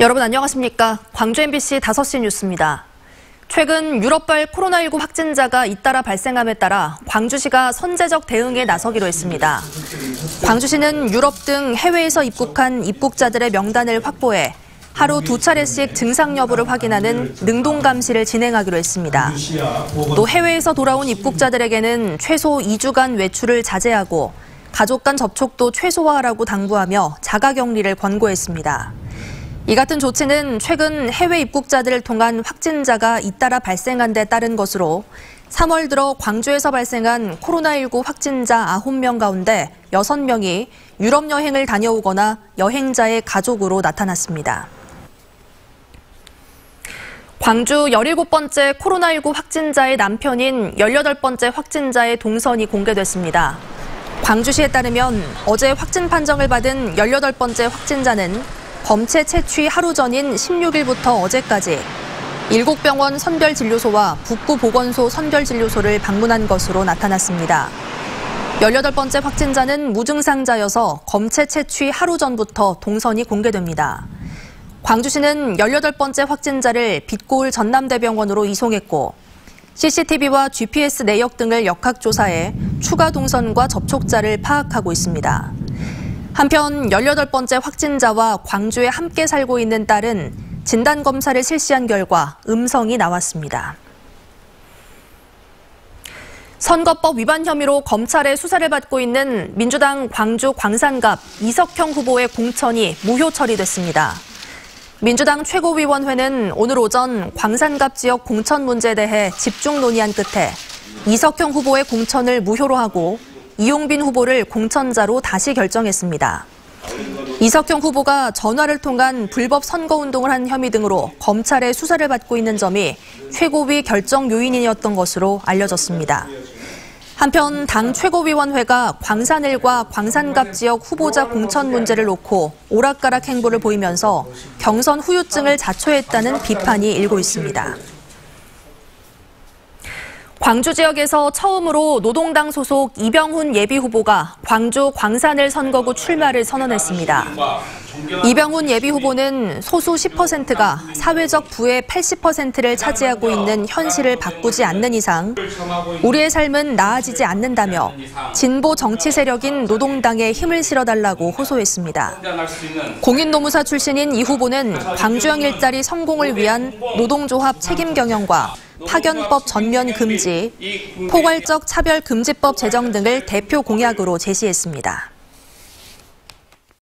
여러분 안녕하십니까? 광주 MBC 5시 뉴스입니다. 최근 유럽발 코로나19 확진자가 잇따라 발생함에 따라 광주시가 선제적 대응에 나서기로 했습니다. 광주시는 유럽 등 해외에서 입국한 입국자들의 명단을 확보해 하루 2차례씩 증상 여부를 확인하는 능동 감시를 진행하기로 했습니다. 또 해외에서 돌아온 입국자들에게는 최소 2주간 외출을 자제하고 가족 간 접촉도 최소화하라고 당부하며 자가격리를 권고했습니다. 이 같은 조치는 최근 해외 입국자들을 통한 확진자가 잇따라 발생한 데 따른 것으로 3월 들어 광주에서 발생한 코로나19 확진자 9명 가운데 6명이 유럽 여행을 다녀오거나 여행자의 가족으로 나타났습니다. 광주 17번째 코로나19 확진자의 남편인 18번째 확진자의 동선이 공개됐습니다. 광주시에 따르면 어제 확진 판정을 받은 18번째 확진자는 검체 채취 하루 전인 16일부터 어제까지 7병원 선별진료소와 북구보건소 선별진료소를 방문한 것으로 나타났습니다. 18번째 확진자는 무증상자여서 검체 채취 하루 전부터 동선이 공개됩니다. 광주시는 18번째 확진자를 빛고을 전남대병원으로 이송했고 CCTV와 GPS 내역 등을 역학조사해 추가 동선과 접촉자를 파악하고 있습니다. 한편 18번째 확진자와 광주에 함께 살고 있는 딸은 진단검사를 실시한 결과 음성이 나왔습니다. 선거법 위반 혐의로 검찰의 수사를 받고 있는 민주당 광주 광산갑 이석형 후보의 공천이 무효 처리됐습니다. 민주당 최고위원회는 오늘 오전 광산갑 지역 공천 문제에 대해 집중 논의한 끝에 이석형 후보의 공천을 무효로 하고 이용빈 후보를 공천자로 다시 결정했습니다. 이석형 후보가 전화를 통한 불법 선거운동을 한 혐의 등으로 검찰의 수사를 받고 있는 점이 최고위 결정 요인이었던 것으로 알려졌습니다. 한편 당 최고위원회가 광산일과 광산갑 지역 후보자 공천 문제를 놓고 오락가락 행보를 보이면서 경선 후유증을 자초했다는 비판이 일고 있습니다. 광주 지역에서 처음으로 노동당 소속 이병훈 예비후보가 광주 광산을 선거구 출마를 선언했습니다. 이병훈 예비후보는 소수 10%가 사회적 부의 80%를 차지하고 있는 현실을 바꾸지 않는 이상 우리의 삶은 나아지지 않는다며 진보 정치 세력인 노동당에 힘을 실어달라고 호소했습니다. 공인노무사 출신인 이 후보는 광주형 일자리 성공을 위한 노동조합 책임 경영과 파견법 전면 금지, 포괄적 차별금지법 제정 등을 대표 공약으로 제시했습니다.